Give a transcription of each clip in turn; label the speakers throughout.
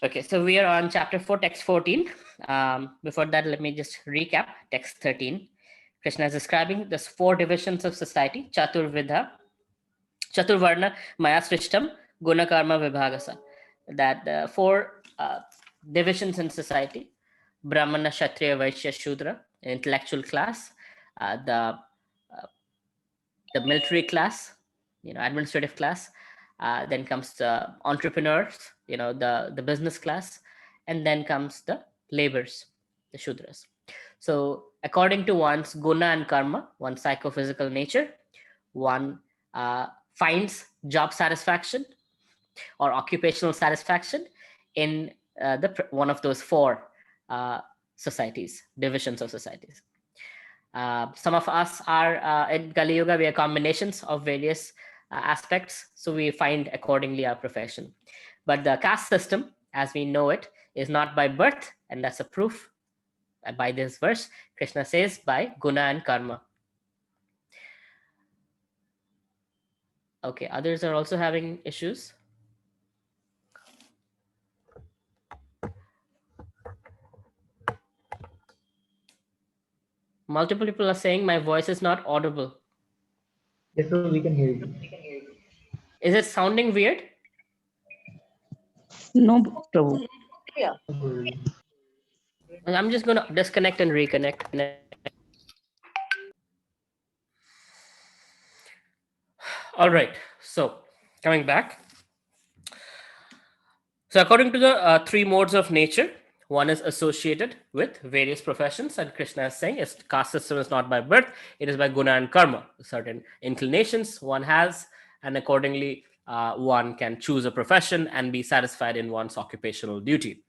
Speaker 1: Okay, so we are on chapter 4, text 14. Before that, let me just recap text 13. Krishna is describing the 4 divisions of society: Chaturvidha, Chaturvarna, Maya Srishtam, Guna Karma Vibhagasa. That 4 divisions in society: Brahmana, Kshatriya, Vaishya, Shudra, intellectual class, the military class, administrative class. Then comes the entrepreneurs, the business class, and then comes the laborers, the Shudras. So according to one's guna and karma, one's psychophysical nature, one finds job satisfaction or occupational satisfaction in the one of those 4 uh, societies, divisions of societies. Some of us are in Kali Yuga, we are combinations of various aspects, so we find accordingly our profession. But the caste system, as we know it, is not by birth, and that's a proof by this verse. Krishna says by guna and karma. Okay, others are also having issues. Multiple people are saying my voice is not audible.
Speaker 2: Yes, sir, we can hear you.
Speaker 1: Is it sounding weird?
Speaker 3: No, Prabhu.
Speaker 1: I'm just going to disconnect and reconnect. All right, so coming back. So according to the 3 modes of nature, one is associated with various professions, and Krishna is saying is caste system is not by birth, it is by guna and karma. Certain inclinations one has, and accordingly one can choose a profession and be satisfied in one's occupational duty.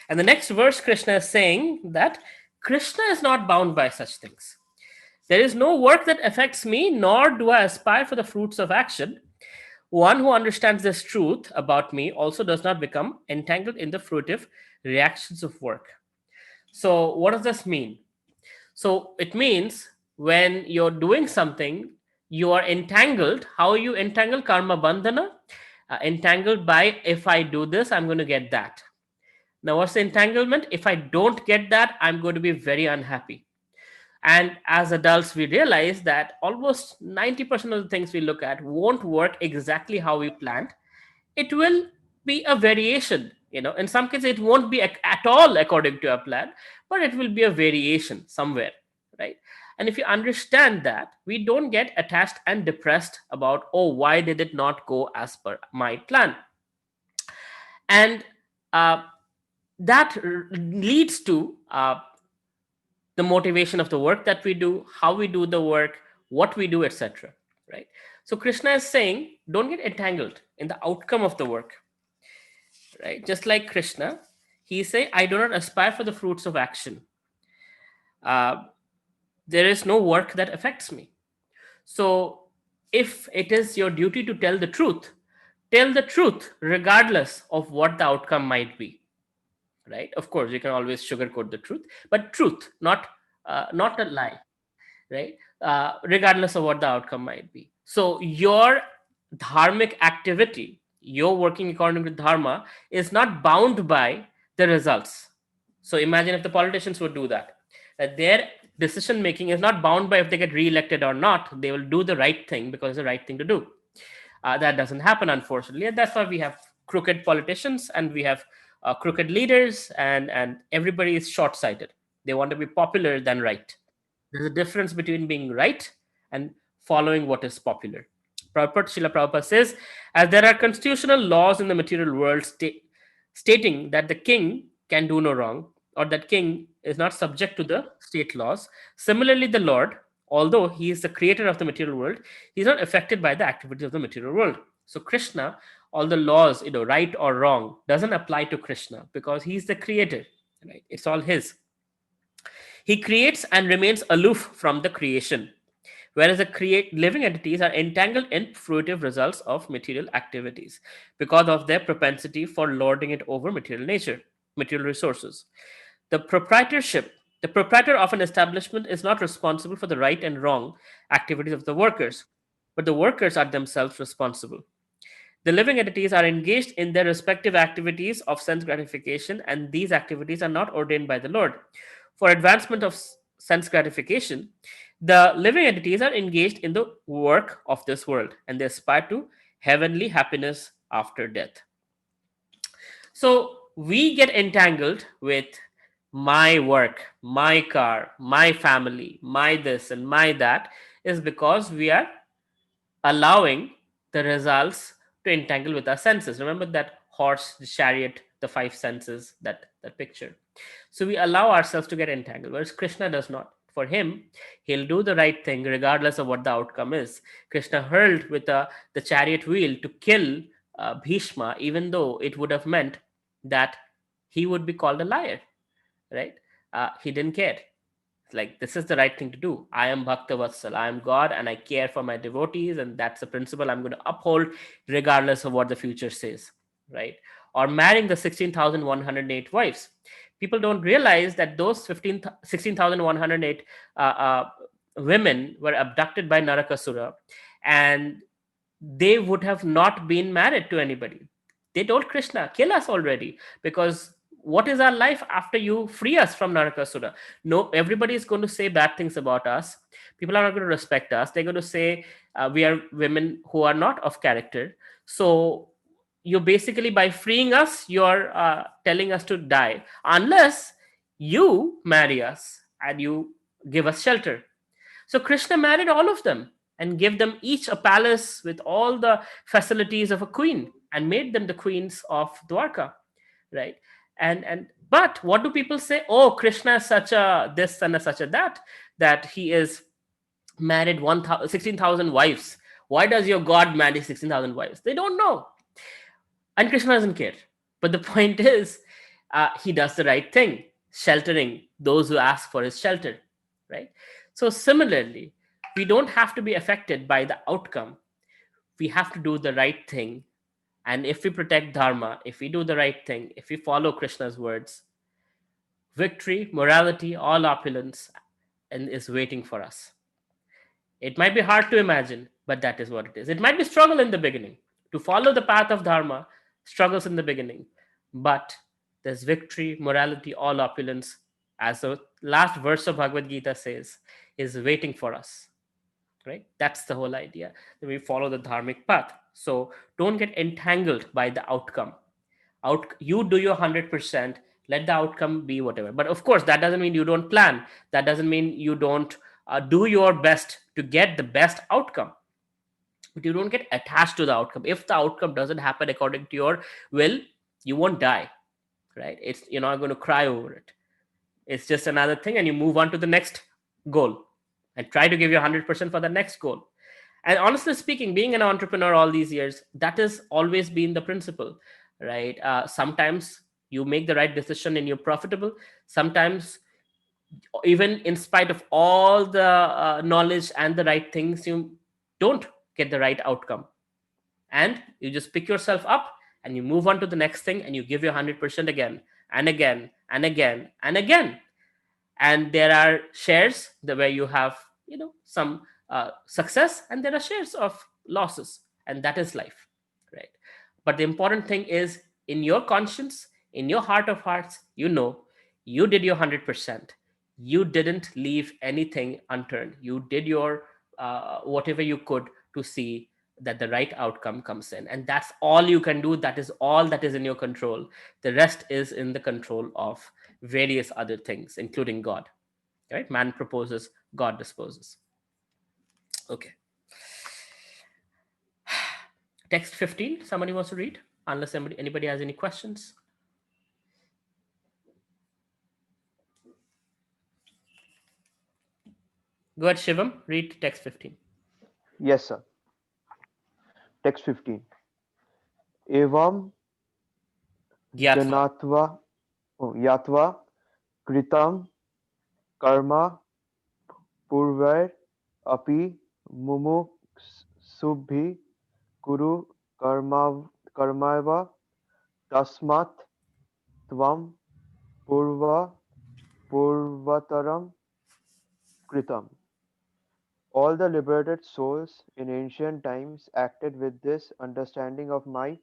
Speaker 1: And the next verse, Krishna is saying that Krishna is not bound by such things. There is no work that affects me, nor do I aspire for the fruits of action. One who understands this truth about me also does not become entangled in the fruitive reactions of work. So, what does this mean? So, it means when you're doing something, you are entangled. How are you entangled? Karma bandhana. Entangled by, if I do this, I'm going to get that. Now, what's the entanglement? If I don't get that, I'm going to be very unhappy. And as adults, we realize that almost 90% of the things we look at won't work exactly how we planned. It will be a variation. In some cases, it won't be at all according to our plan, but it will be a variation somewhere, right? And if you understand that, we don't get attached and depressed about, oh, why did it not go as per my plan? And uh, that leads to the motivation of the work that we do, how we do the work, what we do, etc. Right? So Krishna is saying, don't get entangled in the outcome of the work. Right? Just like Krishna, he say, I do not aspire for the fruits of action. Uh, there is no work that affects me. So if it is your duty to tell the truth regardless of what the outcome might be. Right? Of course, you can always sugarcoat the truth, but truth, not a lie, right? Regardless of what the outcome might be. So your dharmic activity, your working according to dharma, is not bound by the results. So imagine if the politicians would do that. That their decision making is not bound by if they get re-elected or not. They will do the right thing because it's the right thing to do. That doesn't happen, unfortunately, and that's why we have crooked politicians and we have crooked leaders, and everybody is short-sighted. They want to be popular than right. There's a difference between being right and following what is popular. Srila Prabhupada says, as there are constitutional laws in the material world stating that the king can do no wrong, or that king is not subject to the state laws, similarly the Lord, although he is the creator of the material world, he is not affected by the activities of the material world. So Krishna, all the laws, right or wrong, doesn't apply to Krishna because he's the creator. Right? It's all his. He creates and remains aloof from the creation, whereas the living entities are entangled in fruitive results of material activities because of their propensity for lording it over material nature, material resources. The the proprietor of an establishment is not responsible for the right and wrong activities of the workers, but the workers are themselves responsible. The living entities are engaged in their respective activities of sense gratification, and these activities are not ordained by the Lord. For advancement of sense gratification, the living entities are engaged in the work of this world and they aspire to heavenly happiness after death. So we get entangled with my work, my car, my family, my this and my that is because we are allowing the results to entangle with our senses. Remember that horse, the chariot, the five senses, that picture. So we allow ourselves to get entangled, whereas Krishna does not. For him, he'll do the right thing regardless of what the outcome is. Krishna hurled with the chariot wheel to kill Bhishma, even though it would have meant that he would be called a liar, right? He didn't care. Like, this is the right thing to do. I am Bhakta Vatsal. I am God and I care for my devotees, and that's the principle I'm going to uphold regardless of what the future says, right? Or marrying the 16,108 wives. People don't realize that those 16,108 women were abducted by Narakasura, and they would have not been married to anybody. They told Krishna, kill us already, because what is our life after you free us from Narakasura? No, everybody is going to say bad things about us. People are not going to respect us. They're going to say we are women who are not of character. So you basically, by freeing us, you're telling us to die, unless you marry us and you give us shelter. So Krishna married all of them and gave them each a palace with all the facilities of a queen and made them the queens of Dwarka, right? And but what do people say? Oh, Krishna is such a this and a such a that, that he is married 16,000 wives. Why does your God marry 16,000 wives? They don't know, and Krishna doesn't care. But the point is, he does the right thing, sheltering those who ask for his shelter, right? So similarly, we don't have to be affected by the outcome. We have to do the right thing, and if we protect dharma, if we do the right thing, if we follow Krishna's words, victory, morality, all opulence, and is waiting for us. It might be hard to imagine, but that is what it is. It might be struggle in the beginning. To follow the path of Dharma, struggles in the beginning. But there's victory, morality, all opulence, as the last verse of Bhagavad Gita says, is waiting for us. Right? That's the whole idea. That we follow the dharmic path. So don't get entangled by the outcome. You do your 100%, let the outcome be whatever. But of course, that doesn't mean you don't plan. That doesn't mean you don't do your best to get the best outcome, but you don't get attached to the outcome. If the outcome doesn't happen according to your will, you won't die, right? You're not going to cry over it. It's just another thing, and you move on to the next goal and try to give you 100% for the next goal. And honestly speaking, being an entrepreneur all these years, that has always been the principle, right? Sometimes you make the right decision and you're profitable. Sometimes, even in spite of all the knowledge and the right things, you don't get the right outcome, and you just pick yourself up and you move on to the next thing and you give your 100% again and again and again and again. And there are shares where you have, some success, and there are shares of losses, and that is life, right? But the important thing is, in your conscience, in your heart of hearts, you did your 100%. You didn't leave anything unturned. You did your whatever you could to see that the right outcome comes in, and that's all you can do. That is all that is in your control. The rest is in the control of various other things, including God. Right? Man proposes, God disposes. Okay. Text 15. Somebody wants to read? Unless anybody has any questions. Go ahead, Shivam. Read text 15.
Speaker 3: Yes, sir. Text 15. Evam
Speaker 1: Gyatva.
Speaker 3: janatva yatva kritam karma purvair api mumuksubhi kuru karmaiva tasmat tvam purvataram kritam. All the liberated souls in ancient times acted with this understanding of my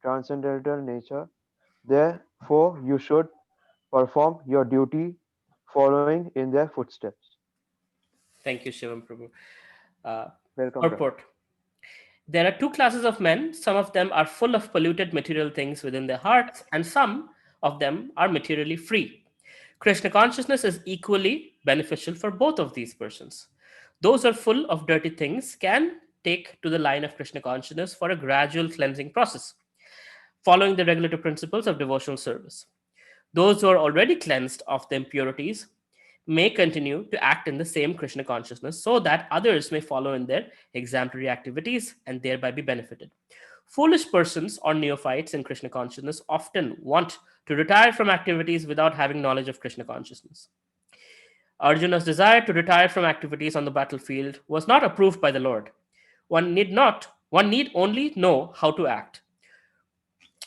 Speaker 3: transcendental nature. Therefore, you should perform your duty following in their footsteps.
Speaker 1: Thank you, Shivam Prabhu. Uh,
Speaker 3: Welcome, brother.
Speaker 1: purport. There are two classes of men. Some of them are full of polluted material things within their hearts, and some of them are materially free. Krishna consciousness is equally beneficial for both of these persons. Those who are full of dirty things can take to the line of Krishna consciousness for a gradual cleansing process, following the regulative principles of devotional service. Those who are already cleansed of the impurities may continue to act in the same Krishna consciousness so that others may follow in their exemplary activities and thereby be benefited. Foolish persons or neophytes in Krishna consciousness often want to retire from activities without having knowledge of Krishna consciousness. Arjuna's desire to retire from activities on the battlefield was not approved by the Lord. One need only know how to act.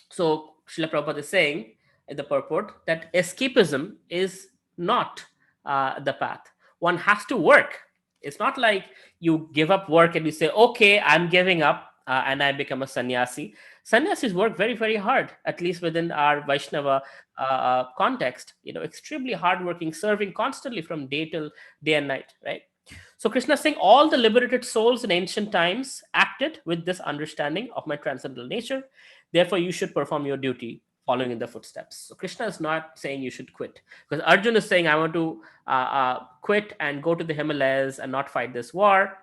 Speaker 1: So Srila Prabhupada is saying in the purport that escapism is not the path. One has to work. It's not like you give up work and you say, okay, I'm giving up and I become a sannyasi. Sannyasis work very, very hard, at least within our Vaishnava context, extremely hardworking, serving constantly from day till day and night, right? So Krishna is saying all the liberated souls in ancient times acted with this understanding of my transcendental nature. Therefore, you should perform your duty following in the footsteps. So Krishna is not saying you should quit, because Arjuna is saying, I want to quit and go to the Himalayas and not fight this war.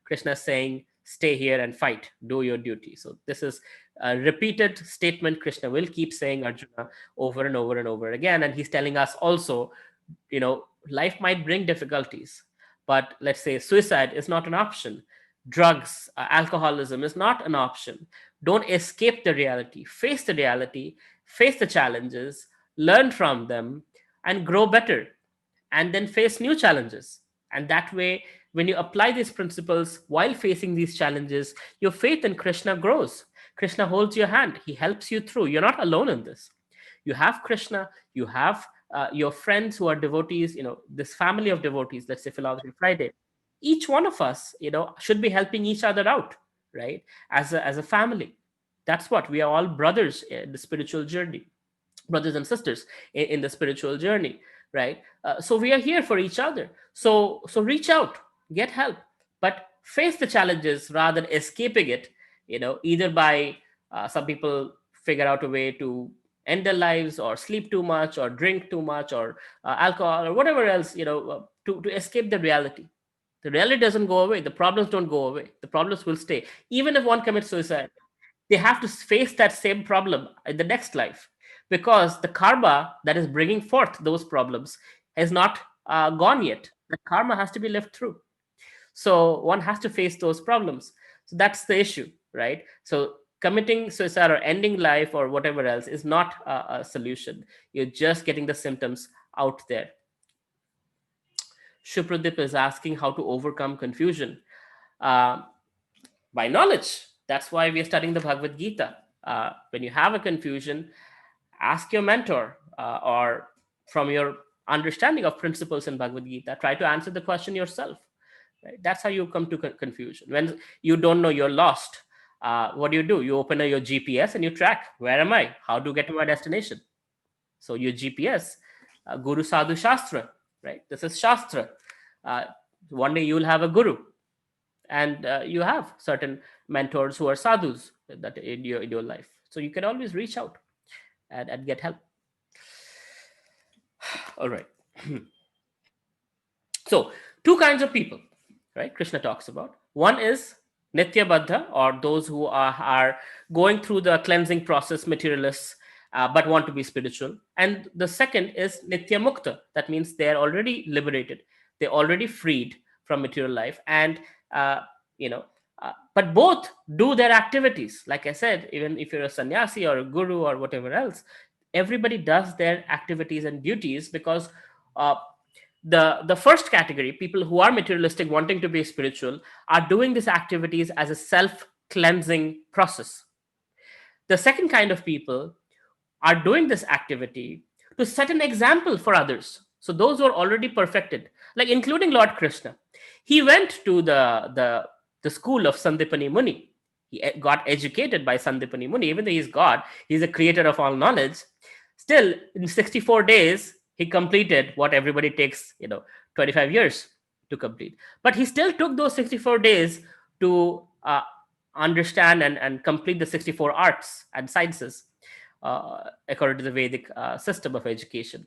Speaker 1: Krishna is saying, stay here and fight, do your duty. So this is a repeated statement Krishna will keep saying Arjuna over and over and over again. And he's telling us also, life might bring difficulties, but let's say suicide is not an option. Drugs, alcoholism is not an option. Don't escape the reality, face the challenges, learn from them, and grow better, and then face new challenges. And that way, when you apply these principles while facing these challenges, your faith in Krishna grows. Krishna holds your hand, he helps you through. You're not alone in this. You have Krishna, you have your friends who are devotees, this family of devotees, let's say Philosophy Friday. Each one of us, should be helping each other out, right? As a family. That's what we are, all brothers in the spiritual journey, brothers and sisters in the spiritual journey, right? So we are here for each other. So reach out, get help, but face the challenges rather than escaping it. Either by some people figure out a way to end their lives, or sleep too much, or drink too much, or alcohol, or whatever else, to escape the reality. The reality doesn't go away, the problems don't go away, the problems will stay. Even if one commits suicide, they have to face that same problem in the next life, because the karma that is bringing forth those problems has not gone yet. The karma has to be lived through. So one has to face those problems. So that's the issue, right? So committing suicide or ending life or whatever else is not a solution. You're just getting the symptoms out there. Shupradip is asking how to overcome confusion. Uh, by knowledge. That's why we are studying the Bhagavad Gita. When you have a confusion, ask your mentor, or from your understanding of principles in Bhagavad Gita, try to answer the question yourself. Right? That's how you come to confusion. When you don't know, you're lost. What do? You open your GPS and you track, where am I? How to get to my destination? So your GPS, Guru Sadhu Shastra, right? This is Shastra. Uh, One day you will have a guru, and you have certain mentors who are sadhus that in your life, so you can always reach out and get help. All right. So two kinds of people, right, Krishna talks about. One is nitya baddha, or those who are going through the cleansing process, materialists, but want to be spiritual. And the second is nitya mukta. That means they are already liberated, they're already freed from material life, and uh, you know but both do their activities. Like I said, even if you're a sannyasi or a guru or whatever else, everybody does their activities and duties, because uh, the first category, people who are materialistic wanting to be spiritual, are doing these activities as a self cleansing process. The second kind of people are doing this activity to set an example for others. So those who are already perfected, like including Lord Krishna. He went to the school of Sandipani Muni. He got educated by Sandipani Muni. Even though he's God, he's the creator of all knowledge. Still, in 64 days, he completed what everybody takes, 25 years to complete. But he still took those 64 days to understand and complete the 64 arts and sciences according to the Vedic system of education.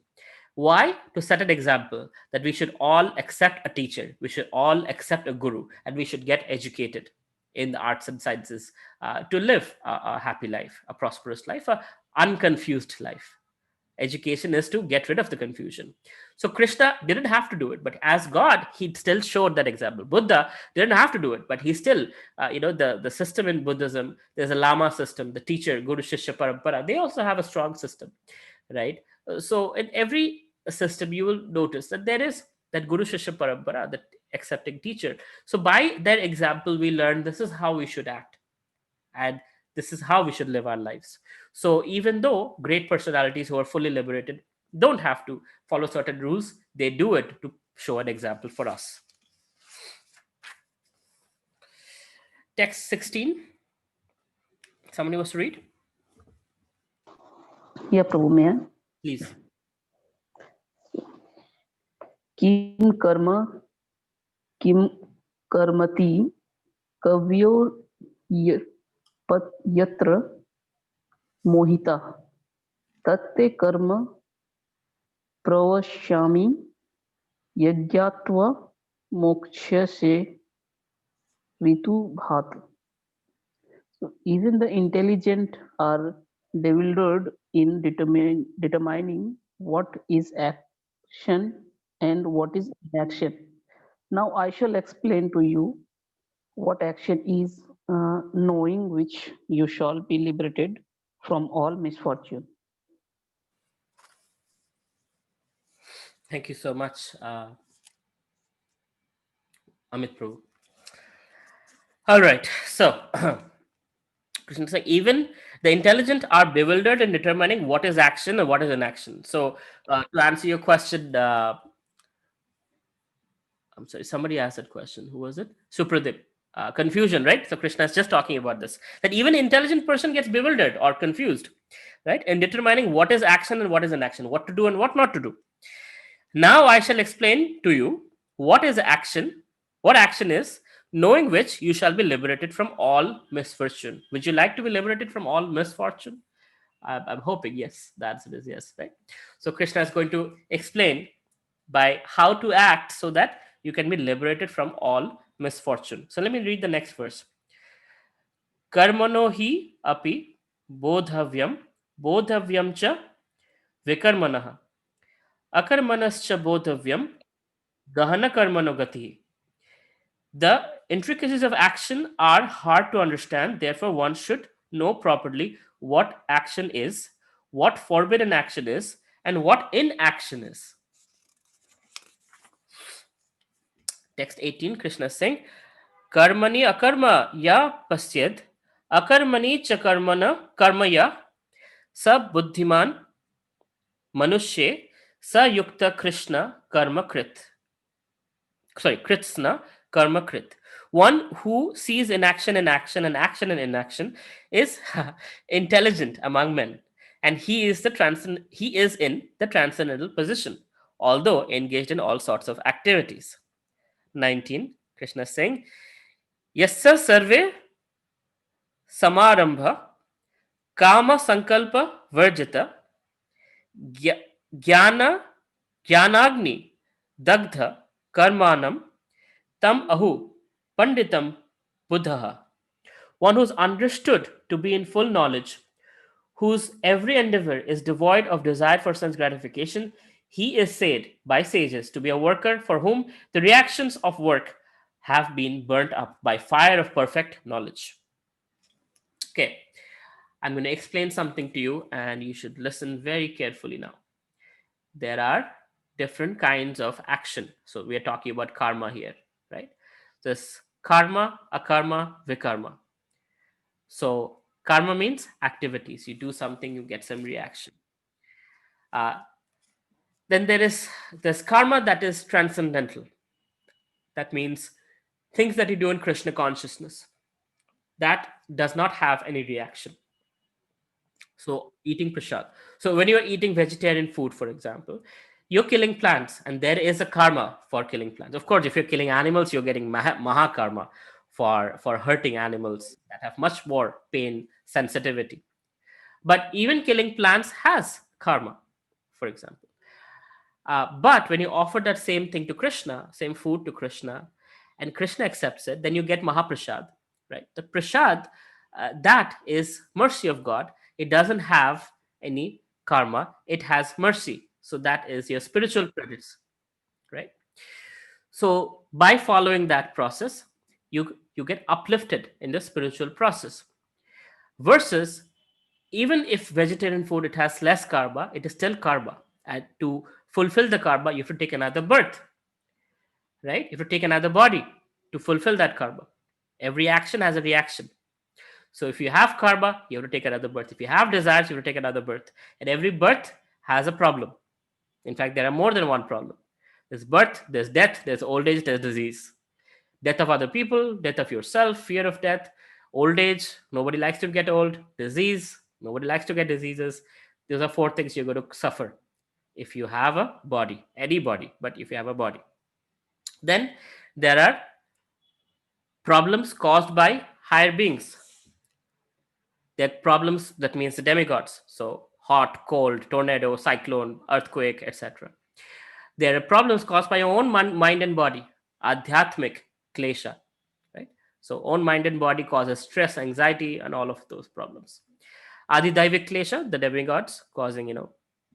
Speaker 1: Why? To set an example that we should all accept a teacher, we should all accept a guru, and we should get educated in the arts and sciences to live a happy life, a prosperous life, a unconfused life. Education is to get rid of the confusion. So Krishna didn't have to do it, but as God, he still showed that example. Buddha didn't have to do it, but he still, the system in Buddhism, there's a Lama system, the teacher, Guru Shishya Parampara, they also have a strong system, right? So in every system, you will notice that there is that Guru Shishya Parampara, that accepting teacher. So by their example, we learn this is how we should act, and this is how we should live our lives. So even though great personalities who are fully liberated don't have to follow certain rules, they do it to show an example for us. Text 16. Somebody wants to read?
Speaker 4: Yeah, Prabhu, may I?
Speaker 1: Please.
Speaker 4: Kim karma, kim karmati, kavyo yatra mohita, tatte karma pravashyami yajyatva moksha se ritu bhat. So even the intelligent are bewildered in determining what is action and what is inaction. Now I shall explain to you what action is, knowing which you shall be liberated from all misfortune.
Speaker 1: Thank you so much, Amit Prabhu. All right. So, Krishna is like, even the intelligent are bewildered in determining what is action and what is inaction. So, to answer your question, I'm sorry, somebody asked that question. Who was it? Supradip. Confusion, right? So Krishna is just talking about this. That even intelligent person gets bewildered or confused, right? In determining what is action and what is inaction, what to do and what not to do. Now I shall explain to you what is action, what action is, knowing which you shall be liberated from all misfortune. Would you like to be liberated from all misfortune? I'm hoping yes. The answer is yes, right? So Krishna is going to explain by how to act so that you can be liberated from all misfortune. So let me read the next verse. Karmano hi api bodhavyam bodhavyam cha vikarmanah akarmanascha bodhavyam gahana karmano gati. The intricacies of action are hard to understand, therefore one should know properly what action is, what forbidden action is, and what inaction is. Text 18, Krishna is saying, Karmani akarma ya pasyad, akarmani cha karmana karmaya, sa buddhiman manushye, sa yukta Krishna karma krit. Sorry, kritsna karma krit. One who sees inaction in action and action in inaction is intelligent among men, and he is in the transcendental position, although engaged in all sorts of activities. 19, Krishna is saying, Yassa sarve samarambha kama sankalpa varjita ज्ञान ज्ञानाग्नि दग्ध कर्मानम tam ahu panditam buddha. One who's understood to be in full knowledge, whose every endeavor is devoid of desire for sense gratification, he is said by sages to be a worker for whom the reactions of work have been burnt up by fire of perfect knowledge. Okay, I'm going to explain something to you, and you should listen very carefully now. There are different kinds of action. So we are talking about karma here, right? This karma, akarma, vikarma. So karma means activities. You do something, you get some reaction. Uh, Then there's karma that is transcendental. That means things that you do in Krishna consciousness that does not have any reaction. So eating prasad. So when you're eating vegetarian food, for example, you're killing plants, and there is a karma for killing plants. Of course, if you're killing animals, you're getting maha karma for hurting animals that have much more pain sensitivity. But even killing plants has karma, for example. But when you offer that same thing to Krishna, same food to Krishna, and Krishna accepts it, then you get Mahaprasad, right? The prasad, that is mercy of God. It doesn't have any karma, it has mercy. So that is your spiritual credits, right? So by following that process, you get uplifted in the spiritual process. Versus, even if vegetarian food it has less karma, it is still karma. And to fulfill the karma, you have to take another birth, right? You have to take another body to fulfill that karma. Every action has a reaction. So if you have karma, you have to take another birth. If you have desires, you have to take another birth. And every birth has a problem. In fact, there are more than one problem. There's birth, there's death, there's old age, there's disease. Death of other people, death of yourself, fear of death, old age, nobody likes to get old, disease, nobody likes to get diseases. Those are four things you're going to suffer if you have a body, any body, but if you have a body. Then there are problems caused by higher beings. There are problems, that means the demigods. So hot, cold, tornado, cyclone, earthquake, etc. There are problems caused by your own mind and body, adhyatmic klesha, right? So own mind and body causes stress, anxiety, and all of those problems. Adi Daivik Klesha, the demigods, causing,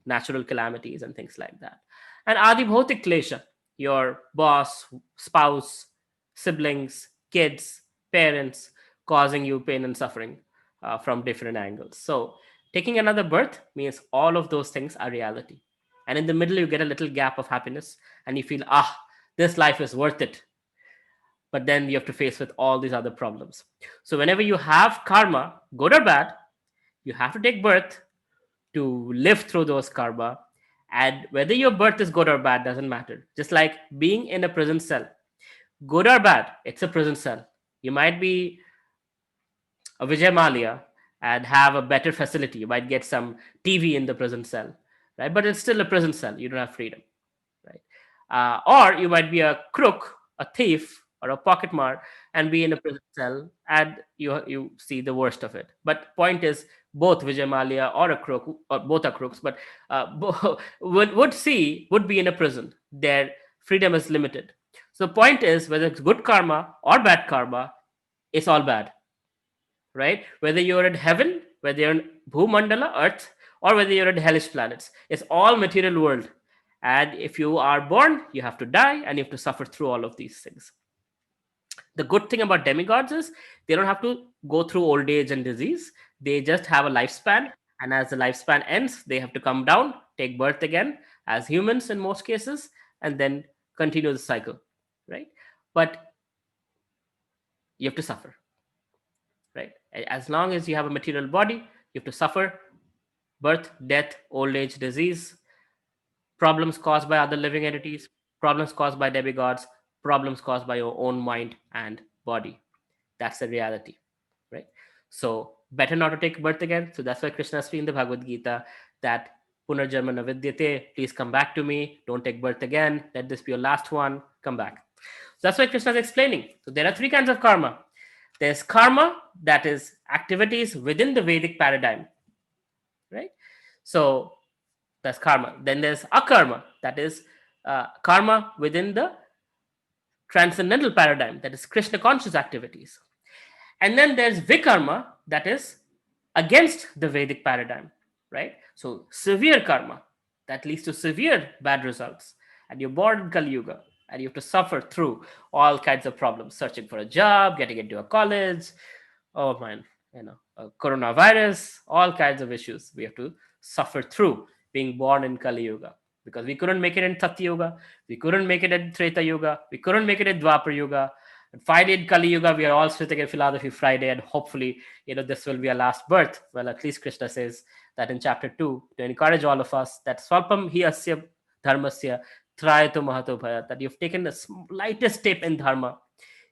Speaker 1: natural calamities and things like that. And Adi Bhautik Klesha, your boss, spouse, siblings, kids, parents, causing you pain and suffering from different angles. So taking another birth means all of those things are reality. And in the middle, you get a little gap of happiness and you feel, this life is worth it. But then you have to face with all these other problems. So whenever you have karma, good or bad, you have to take birth to live through those karma. And whether your birth is good or bad doesn't matter. Just like being in a prison cell, good or bad, it's a prison cell. You might be a Vijay Malia and have a better facility. You might get some TV in the prison cell, right? But it's still a prison cell. You don't have freedom, right? Or you might be a crook, a thief, or a pocket mar, and be in a prison cell, and you see the worst of it. But point is, both Vijay Malia or a crook, or both are crooks, but would be in a prison. Their freedom is limited. So the point is, whether it's good karma or bad karma, it's all bad, right? Whether you're in heaven, whether you're in Bhumandala, Earth, or whether you're in hellish planets, it's all material world. And if you are born, you have to die, and you have to suffer through all of these things. The good thing about demigods is they don't have to go through old age and disease. They just have a lifespan, and as the lifespan ends, they have to come down, take birth again as humans in most cases, and then continue the cycle, right? But you have to suffer, right? As long as you have a material body, you have to suffer birth, death, old age, disease, problems caused by other living entities, problems caused by demigods, problems caused by your own mind and body. That's the reality, right? So better not to take birth again. So that's why Krishna says in the Bhagavad Gita that Punarjanma na vidyate, please come back to me. Don't take birth again. Let this be your last one. Come back. So that's why Krishna is explaining. So there are three kinds of karma. There's karma, that is activities within the Vedic paradigm, right? So that's karma. Then there's akarma, that is karma within the transcendental paradigm, that is Krishna conscious activities. And then there's vikarma, that is against the Vedic paradigm, right? So severe karma that leads to severe bad results, and you're born in Kali Yuga, and you have to suffer through all kinds of problems, searching for a job, getting into a college, oh man, coronavirus, all kinds of issues we have to suffer through being born in Kali Yuga, because we couldn't make it in Satya Yuga, we couldn't make it in Treta Yuga, we couldn't make it in Dwapar Yuga. And finally, in Kali Yuga, we are all sitting in Philosophy Friday, and hopefully, this will be our last birth. Well, at least Krishna says that in chapter 2 to encourage all of us that Swalpam hi asya Dharmasya trayato mahato bhaya, that you've taken the slightest step in dharma,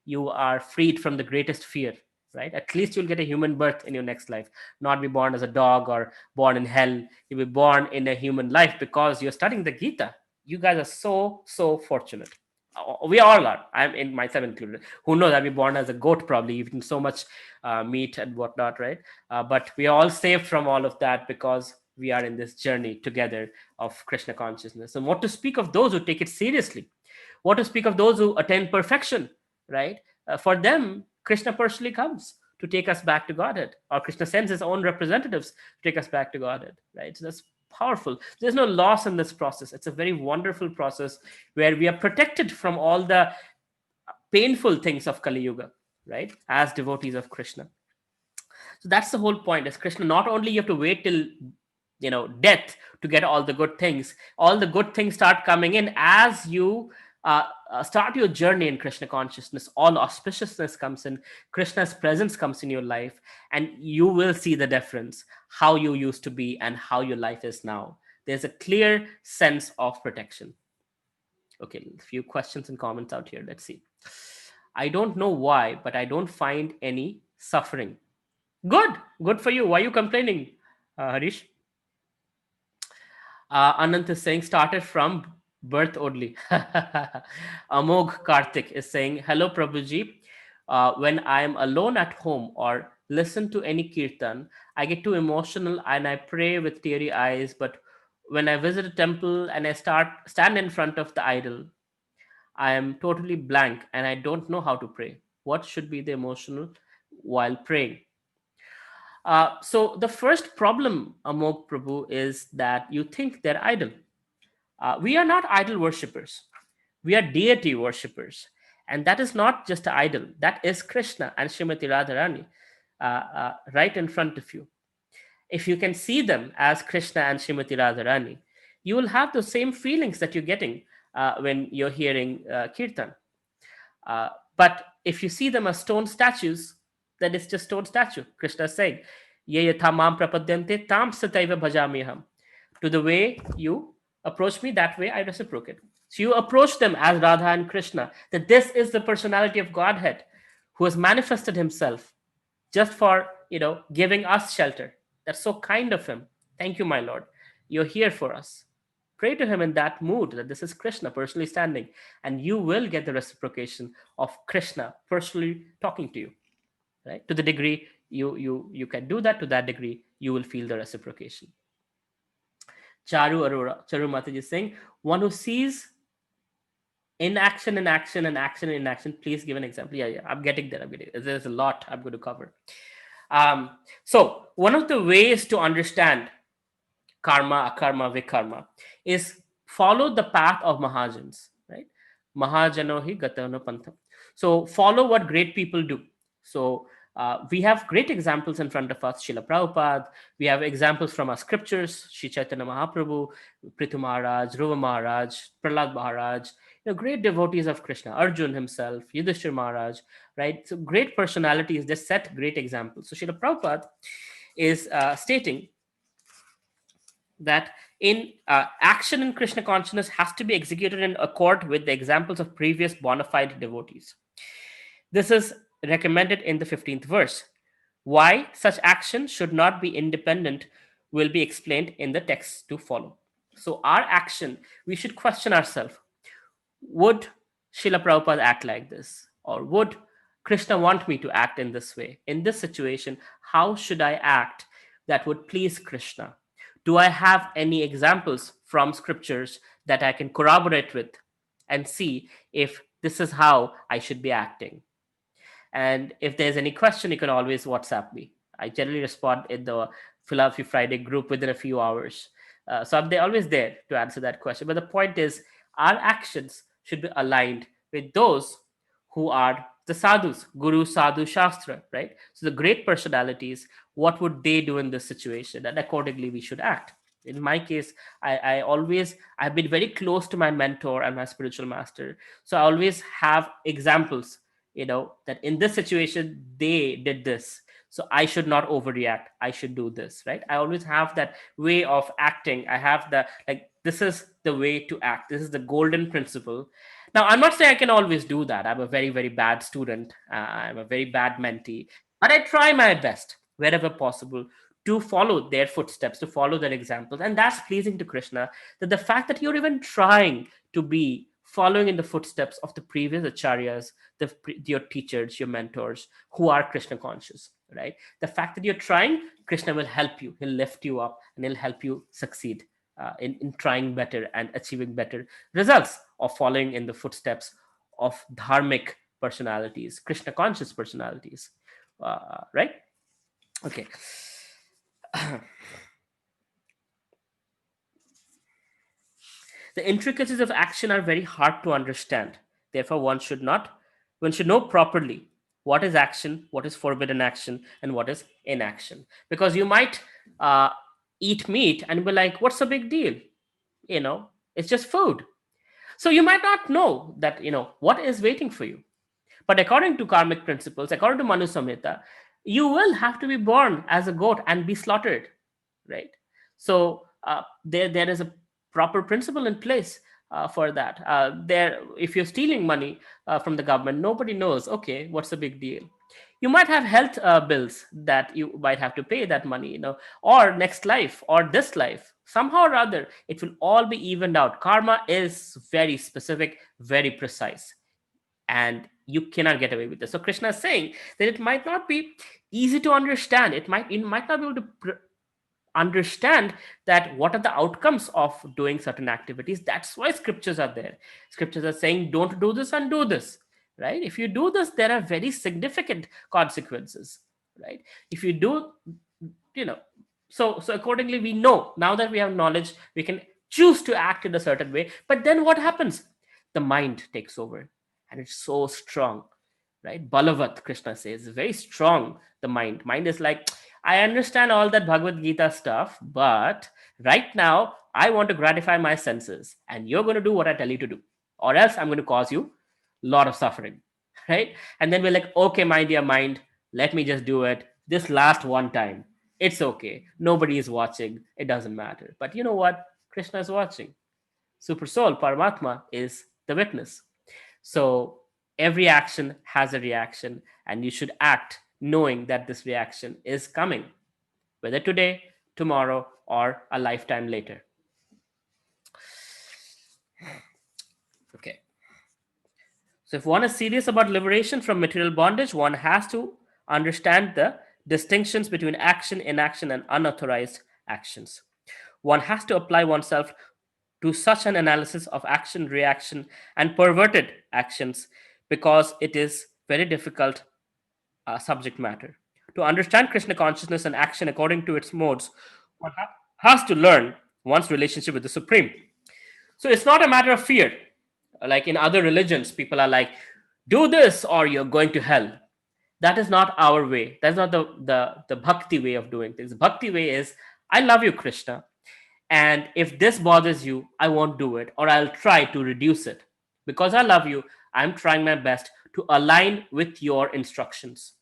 Speaker 1: you are freed from the greatest fear, right? At least you'll get a human birth in your next life, not be born as a dog or born in hell. You'll be born in a human life because you're studying the Gita. You guys are so fortunate. We all are. I'm in myself included. Who knows? I'll be born as a goat, probably eating so much meat and whatnot, right? But we are all saved from all of that because we are in this journey together of Krishna consciousness. And what to speak of those who take it seriously? What to speak of those who attain perfection, right? For them, Krishna personally comes to take us back to Godhead, or Krishna sends his own representatives to take us back to Godhead, right? So that's powerful. There's no loss in this process. It's a very wonderful process where we are protected from all the painful things of Kali Yuga, right? As devotees of Krishna. So that's the whole point. Is Krishna, not only you have to wait till death to get all the good things. All the good things start coming in as you start your journey in Krishna consciousness. All auspiciousness comes in, Krishna's presence comes in your life, and you will see the difference, how you used to be and how your life is now. There's a clear sense of protection. Okay, a few questions and comments out here. Let's see. I don't know why, but I don't find any suffering. Good for you. Why are you complaining, Harish? Anant is saying started from birth only. Amog Karthik is saying, hello Prabhuji. When I am alone at home or listen to any kirtan, I get too emotional and I pray with teary eyes. But when I visit a temple and I stand in front of the idol, I am totally blank and I don't know how to pray. What should be the emotional while praying? So the first problem, Amog Prabhu, is that you think they're idol. We are not idol worshippers. We are deity worshippers. And that is not just an idol. That is Krishna and Srimati Radharani right in front of you. If you can see them as Krishna and Srimati Radharani, you will have the same feelings that you're getting when you're hearing Kirtan. But if you see them as stone statues, then it's just stone statue. Krishna is saying, Ye yatha mam prapadyante tam sataiva bhajamiham. To the way you approach me, that way I reciprocate. So you approach them as Radha and Krishna, that this is the personality of Godhead who has manifested himself just for, giving us shelter. That's so kind of him. Thank you, my Lord. You're here for us. Pray to him in that mood that this is Krishna personally standing, and you will get the reciprocation of Krishna personally talking to you. Right? To the degree you can do that, to that degree you will feel the reciprocation. Charu Arora, Charu Mataji is saying, one who sees inaction in action and action in inaction. Please give an example. Yeah, I'm getting there. There's a lot I'm going to cover. So one of the ways to understand karma, akarma, vikarma is follow the path of Mahajans, right? Mahajano hi gatano pantham. So follow what great people do. So we have great examples in front of us. Srila Prabhupada. We have examples from our scriptures. Sri Chaitanya Mahaprabhu, Prithu Maharaj, Dhruva Maharaj, Prahlad Maharaj. Great devotees of Krishna. Arjun himself, Yudhishthir Maharaj. Right. So great personalities. They set great examples. So Srila Prabhupada is stating that in action in Krishna consciousness has to be executed in accord with the examples of previous bona fide devotees. This is recommended in the 15th verse. Why such action should not be independent will be explained in the text to follow. So, our action, we should question ourselves, would Srila Prabhupada act like this? Or would Krishna want me to act in this way? In this situation, how should I act that would please Krishna? Do I have any examples from scriptures that I can corroborate with and see if this is how I should be acting? And if there's any question, you can always WhatsApp me. I generally respond in the Philosophy Friday group within a few hours. So I'm always there to answer that question. But the point is, our actions should be aligned with those who are the sadhus, Guru, Sadhu, Shastra, right? So the great personalities, what would they do in this situation? And accordingly, we should act. In my case, I've been very close to my mentor and my spiritual master. So I always have examples, that in this situation, they did this. So I should not overreact. I should do this, right? I always have that way of acting. I have the, like, this is the way to act. This is the golden principle. Now, I'm not saying I can always do that. I'm a very, very bad student. I'm a very bad mentee. But I try my best wherever possible to follow their footsteps, to follow their examples. And that's pleasing to Krishna, that the fact that you're even trying to be following in the footsteps of the previous acharyas, your teachers, your mentors who are Krishna conscious, right? The fact that you're trying, Krishna will help you. He'll lift you up and he'll help you succeed in trying better and achieving better results of following in the footsteps of dharmic personalities, Krishna conscious personalities, right? Okay. The intricacies of action are very hard to understand. Therefore, one should know properly what is action, what is forbidden action, and what is inaction. Because you might uh, eat meat and be like, "What's the big deal? You know, it's just food." So you might not know that what is waiting for you. But according to karmic principles, according to Manu Samhita, you will have to be born as a goat and be slaughtered, right? So there is a proper principle in place for that. If you're stealing money from the government, nobody knows. Okay, what's the big deal? You might have health bills that you might have to pay that money, or next life or this life. Somehow or other, it will all be evened out. Karma is very specific, very precise, and you cannot get away with this. So Krishna is saying that it might not be easy to understand. You might not be able to understand that what are the outcomes of doing certain activities. That's why scriptures are there. Scriptures are saying don't do this and do this, right? If you do this, there are very significant consequences, right? If you do, you know so accordingly, we know, now that we have knowledge, we can choose to act in a certain way. But then what happens? The mind takes over, and it's so strong, right? Balavat, Krishna says, very strong. The mind is like, I understand all that Bhagavad Gita stuff, but right now I want to gratify my senses, and you're going to do what I tell you to do, or else I'm going to cause you a lot of suffering, right? And then we're like, okay, my dear mind, let me just do it this last one time. It's okay, nobody is watching, it doesn't matter. But you know what? Krishna is watching. Super soul, Paramatma, is the witness. So every action has a reaction, and you should act knowing that this reaction is coming, whether today, tomorrow, or a lifetime later. Okay. So if one is serious about liberation from material bondage, one has to understand the distinctions between action, inaction, and unauthorized actions. One has to apply oneself to such an analysis of action, reaction, and perverted actions, because it is very difficult subject matter. To understand Krishna consciousness and action according to its modes, one has to learn one's relationship with the Supreme. So it's not a matter of fear. Like in other religions, people are like, do this or you're going to hell. That is not our way. That's not the bhakti way of doing things. Bhakti way is, I love you, Krishna. And if this bothers you, I won't do it, or I'll try to reduce it. Because I love you, I'm trying my best to align with your instructions.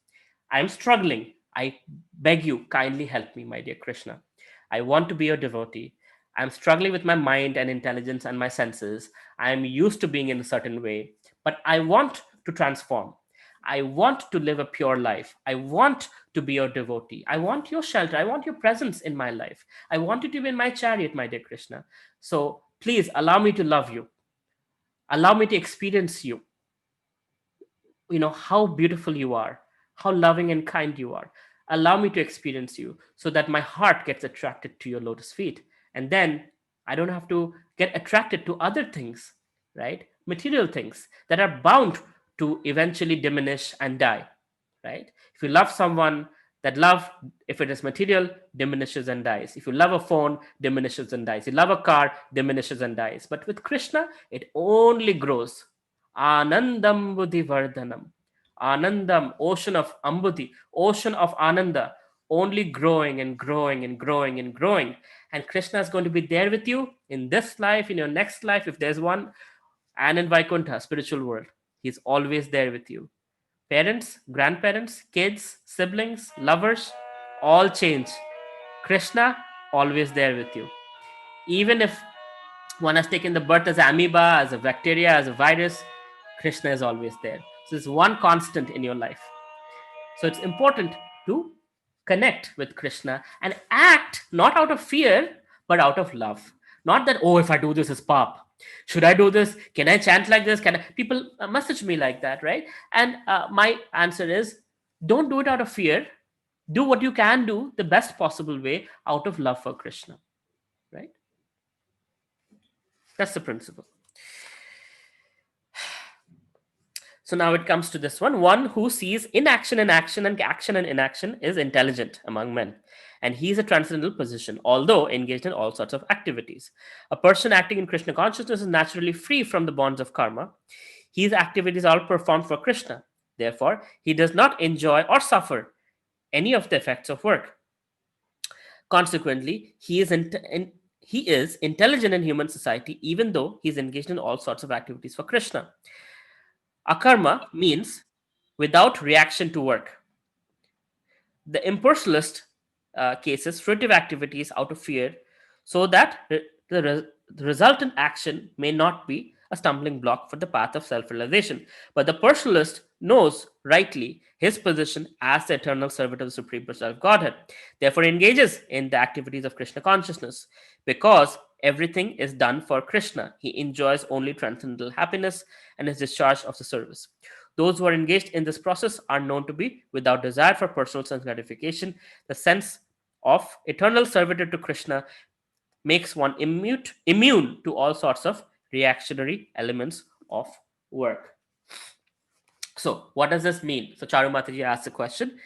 Speaker 1: I'm struggling. I beg you, kindly help me, my dear Krishna. I want to be your devotee. I'm struggling with my mind and intelligence and my senses. I'm used to being in a certain way, but I want to transform. I want to live a pure life. I want to be your devotee. I want your shelter. I want your presence in my life. I want you to be in my chariot, my dear Krishna. So please allow me to love you. Allow me to experience you. How beautiful you are, how loving and kind you are. Allow me to experience you so that my heart gets attracted to your lotus feet. And then I don't have to get attracted to other things, right? Material things that are bound to eventually diminish and die, right? If you love someone, that love, if it is material, diminishes and dies. If you love a phone, diminishes and dies. You love a car, diminishes and dies. But with Krishna, it only grows. Anandam Buddhi Vardhanam. Anandam, ocean of Ambudhi, ocean of Ananda, only growing and growing and growing and growing. And Krishna is going to be there with you in this life, in your next life, if there's one, and in Vaikuntha, spiritual world. He's always there with you. Parents, grandparents, kids, siblings, lovers, all change. Krishna, always there with you. Even if one has taken the birth as amoeba, as a bacteria, as a virus, Krishna is always there. So it's one constant in your life. So it's important to connect with Krishna and act not out of fear, but out of love. Not that, oh, if I do this, it's pop. Should I do this? Can I chant like this? Can I? People message me like that, right? And my answer is, don't do it out of fear. Do what you can do the best possible way out of love for Krishna, right? That's the principle. So now it comes to this one. One who sees inaction in action and action in inaction is intelligent among men. And he is a transcendental position, although engaged in all sorts of activities. A person acting in Krishna consciousness is naturally free from the bonds of karma. His activities are performed for Krishna. Therefore, he does not enjoy or suffer any of the effects of work. Consequently, he is intelligent in human society, even though he is engaged in all sorts of activities for Krishna. Akarma means without reaction to work. The impersonalist cases fruitive activities out of fear so that the resultant action may not be a stumbling block for the path of self-realization. But the personalist knows rightly his position as the eternal servant of the Supreme Personality of Godhead. Therefore, engages in the activities of Krishna consciousness. Because everything is done for Krishna, he enjoys only transcendental happiness and is discharged of the service. Those who are engaged in this process are known to be without desire for personal sense gratification. The sense of eternal servitude to Krishna makes one immune to all sorts of reactionary elements of work. So, what does this mean? So, Charu Mataji asked the question.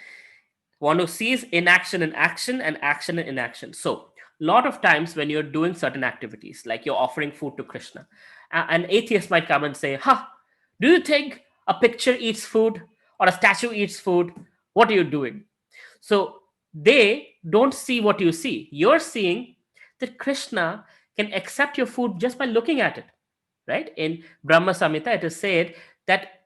Speaker 1: One who sees inaction in action and action in inaction. So, a lot of times when you're doing certain activities, like you're offering food to Krishna, an atheist might come and say, "Ha, do you think a picture eats food or a statue eats food? What are you doing?" So they don't see what you see. You're seeing that Krishna can accept your food just by looking at it, right? In Brahma Samhita, it is said that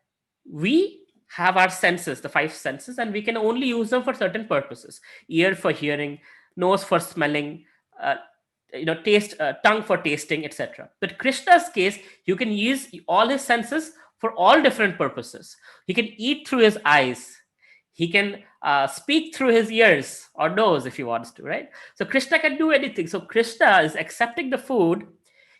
Speaker 1: we have our senses, the five senses, and we can only use them for certain purposes: ear for hearing, nose for smelling, uh, taste, tongue for tasting, etc. But Krishna's case, you can use all his senses for all different purposes. He can eat through his eyes. He can speak through his ears or nose if he wants to, right? So Krishna can do anything. So Krishna is accepting the food.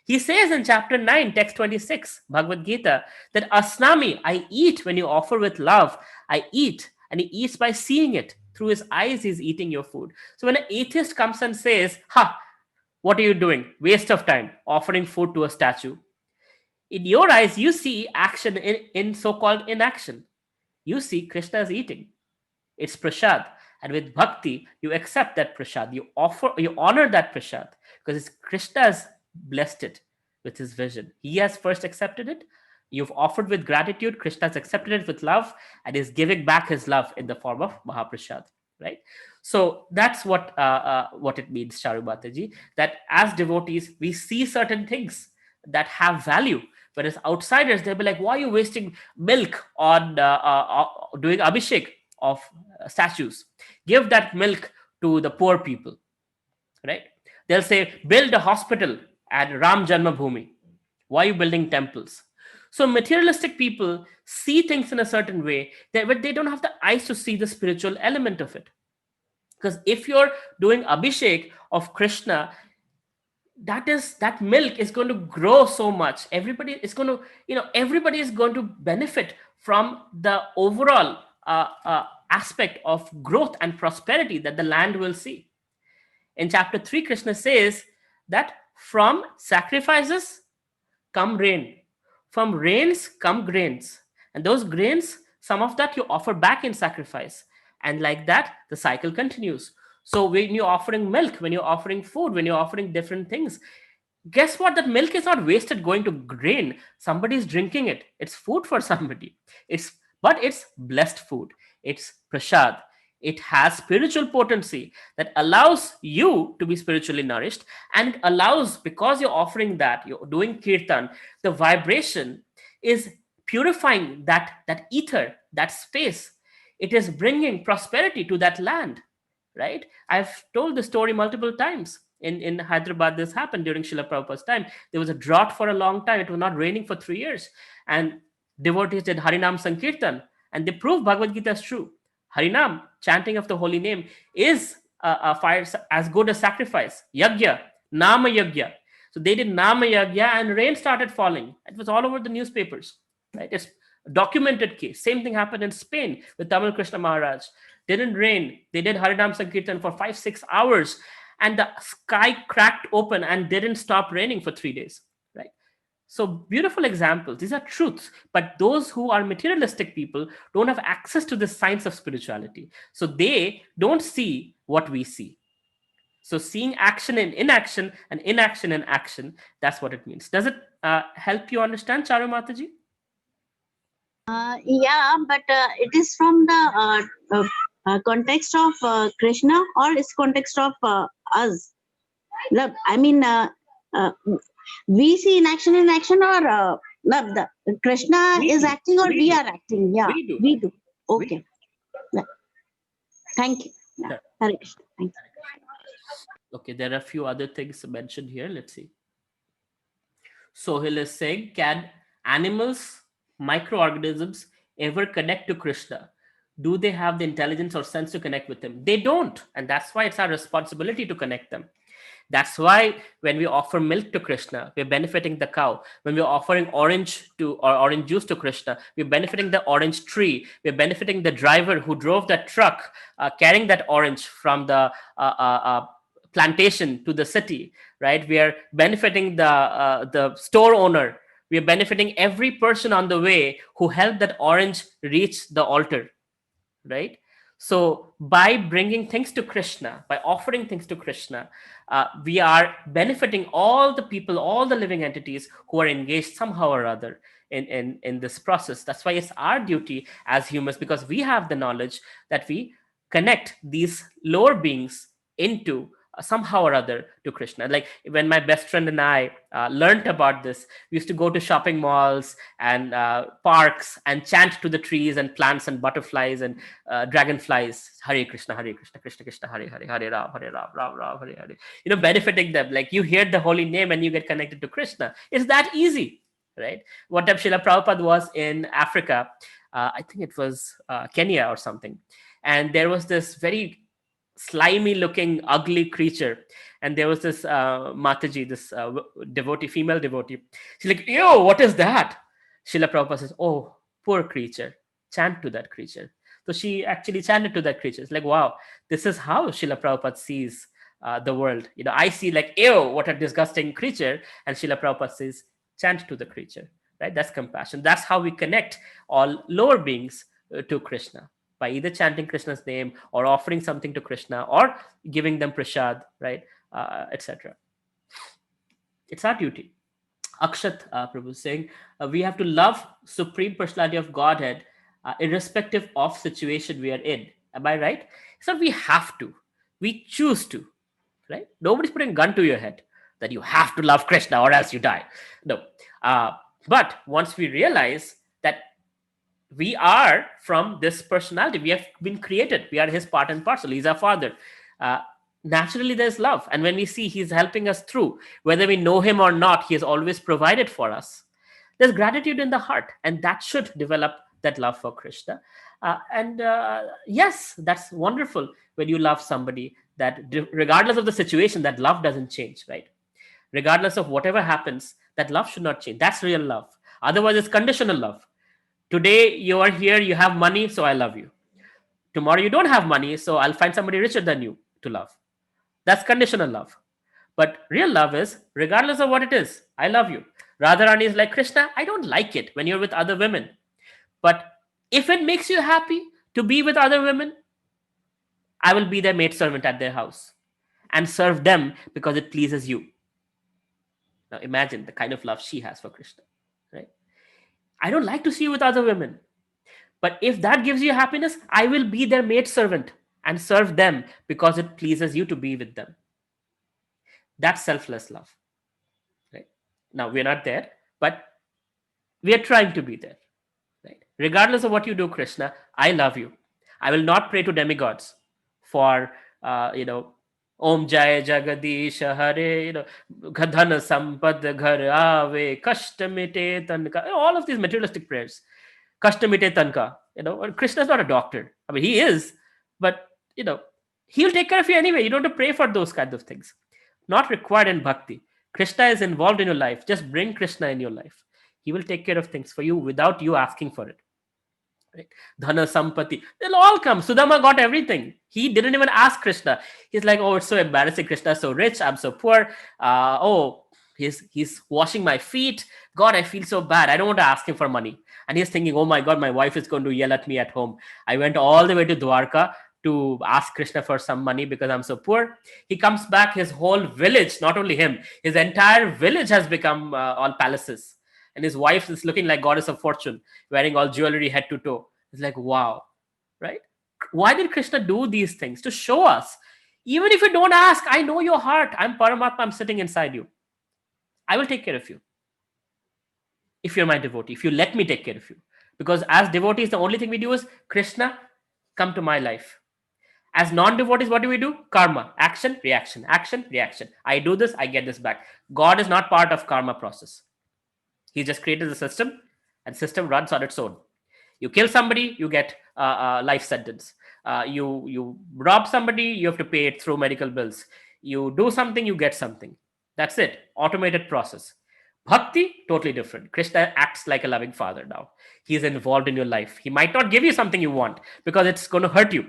Speaker 1: He says in chapter 9, text 26, Bhagavad Gita, that Asnami, I eat when you offer with love. I eat, and he eats by seeing it. Through his eyes, he's eating your food. So when an atheist comes and says, "Ha, what are you doing? Waste of time, offering food to a statue." In your eyes, you see action in so called inaction. You see Krishna is eating. It's prasad. And with bhakti, you accept that prasad. You honor that prasad because Krishna has blessed it with his vision. He has first accepted it. You've offered with gratitude. Krishna has accepted it with love and is giving back his love in the form of Mahaprasad. Right? So that's what it means, Charu Mataji, that as devotees, we see certain things that have value. Whereas outsiders, they'll be like, "Why are you wasting milk on doing abhishek of statues? Give that milk to the poor people," right? They'll say, "Build a hospital at Ram Janmabhoomi. Why are you building temples?" So materialistic people see things in a certain way, but they don't have the eyes to see the spiritual element of it. Because if you're doing abhishek of Krishna, that milk is going to grow so much. Everybody is going to, everybody is going to benefit from the overall aspect of growth and prosperity that the land will see. In chapter 3, Krishna says that from sacrifices come rain, from rains come grains, and those grains, some of that you offer back in sacrifice, and like that the cycle continues. So when you're offering milk, when you're offering food, when you're offering different things, guess what? That milk is not wasted going to grain. Somebody's drinking it. It's food for somebody. But it's blessed food. It's prasad. It has spiritual potency that allows you to be spiritually nourished, and it allows, because you're offering that, you're doing kirtan, the vibration is purifying that ether that space, it is bringing prosperity to that land, right? I've told the story multiple times. In Hyderabad, this happened during Srila Prabhupada's time. There was a drought for a long time. It was not raining for 3 years. And devotees did Harinam Sankirtan, and they proved Bhagavad Gita is true. Harinam, chanting of the holy name, is a fire as good as sacrifice. Yagya, Nama Yagya. So they did Nama Yagya, and rain started falling. It was all over the newspapers, right? It's a documented case. Same thing happened in Spain with Tamil Krishna Maharaj. Didn't rain. They did Harinam Sankirtan for 5-6 hours, and the sky cracked open and didn't stop raining for 3 days. Right. So beautiful examples. These are truths. But those who are materialistic people don't have access to the science of spirituality. So they don't see what we see. So seeing action in inaction and inaction in action, that's what it means. Does it help you understand, Charu Mataji?
Speaker 5: Yeah, but it is from the context of Krishna, or is context of us. I mean, we see in action, or the Krishna
Speaker 1: We
Speaker 5: is
Speaker 1: do.
Speaker 5: acting, or
Speaker 1: We
Speaker 5: we
Speaker 1: do.
Speaker 5: are acting. Yeah,
Speaker 1: We do.
Speaker 5: we do.
Speaker 1: We
Speaker 5: Okay. Yeah. Thank you. Yeah.
Speaker 1: Sure.
Speaker 5: Hare Krishna. Thank you.
Speaker 1: Okay, there are a few other things mentioned here. Let's see. Sohil is saying, can animals, microorganisms ever connect to Krishna? Do they have the intelligence or sense to connect with him? They don't. And that's why it's our responsibility to connect them. That's why when we offer milk to Krishna, we're benefiting the cow. When we're offering orange juice to Krishna, we're benefiting the orange tree. We're benefiting the driver who drove that truck carrying that orange from the plantation to the city, right? We are benefiting the store owner. We are benefiting every person on the way who helped that orange reach the altar, right? So by bringing things to Krishna, by offering things to Krishna, we are benefiting all the people, all the living entities who are engaged somehow or other in this process. That's why it's our duty as humans, because we have the knowledge, that we connect these lower beings into somehow or other to Krishna. Like when my best friend and I learned about this, we used to go to shopping malls and parks and chant to the trees and plants and butterflies and dragonflies, Hare Krishna, Krishna Krishna, Hare Hare, Hare Ram, Ram Ram, Hare Hare. Benefiting them. Like you hear the holy name and you get connected to Krishna. It's that easy, right? One time Srila Prabhupada was in Africa. I think it was Kenya or something. And there was this very slimy looking ugly creature, and there was this Mataji, this devotee, female devotee. She's like, ew, what is that? Srila Prabhupada says, oh, poor creature, chant to that creature. So she actually chanted to that creature. It's like, wow, this is how Srila Prabhupada sees the world. I see like, ew, what a disgusting creature, and Srila Prabhupada says, chant to the creature, right? That's compassion. That's how we connect all lower beings to Krishna, by either chanting Krishna's name or offering something to Krishna or giving them prasad, right, etc. It's our duty. Akshat Prabhu is saying, we have to love Supreme Personality of Godhead irrespective of situation we are in. Am I right? It's not we have to. We choose to, right? Nobody's putting a gun to your head that you have to love Krishna or else you die. No. But once we realize that we are from this personality, we have been created, we are his part and parcel, he's our father, naturally there's love, and when we see he's helping us through, whether we know him or not, he has always provided for us, there's gratitude in the heart, and that should develop that love for Krishna. And yes, that's wonderful when you love somebody, that regardless of the situation, that love doesn't change, right? Regardless of whatever happens, that love should not change. That's real love. Otherwise it's conditional love. Today you are here, you have money, so I love you. Tomorrow you don't have money, so I'll find somebody richer than you to love. That's conditional love. But real love is, regardless of what it is, I love you. Radharani is like, Krishna, I don't like it when you're with other women. But if it makes you happy to be with other women, I will be their maidservant at their house and serve them because it pleases you. Now imagine the kind of love she has for Krishna, right? I don't like to see you with other women. But if that gives you happiness, I will be their maidservant and serve them because it pleases you to be with them. That's selfless love. Right? Now, we're not there, but we are trying to be there. Right? Regardless of what you do, Krishna, I love you. I will not pray to demigods for, Om Jai Jagadish Hare, Dhana Sampad Ghar Ave, Kashta Mite Tanka, all of these materialistic prayers. Kashta Mite Tanka, Krishna is not a doctor. I mean, he is, but, he'll take care of you anyway. You don't have to pray for those kinds of things. Not required in bhakti. Krishna is involved in your life. Just bring Krishna in your life. He will take care of things for you without you asking for it. Right? Dhana, Sampati, they'll all come. Sudama got everything. He didn't even ask Krishna. He's like, oh, it's so embarrassing. Krishna's so rich. I'm so poor. He's washing my feet. God, I feel so bad. I don't want to ask him for money. And he's thinking, oh my God, my wife is going to yell at me at home. I went all the way to Dwarka to ask Krishna for some money because I'm so poor. He comes back, his whole village, not only him, his entire village has become all palaces. And his wife is looking like goddess of fortune, wearing all jewelry head to toe. It's like, wow, right? Why did Krishna do these things? To show us, even if you don't ask, I know your heart. I'm Paramatma, I'm sitting inside you. I will take care of you. If you're my devotee, if you let me take care of you. Because as devotees, the only thing we do is, Krishna, come to my life. As non-devotees, what do we do? Karma, action, reaction, action, reaction. I do this, I get this back. God is not part of karma process. He just created the system, and system runs on its own. You kill somebody, you get a life sentence. You rob somebody, you have to pay it through medical bills. You do something, you get something. That's it. Automated process. Bhakti, totally different. Krishna acts like a loving father now. He's involved in your life. He might not give you something you want because it's going to hurt you.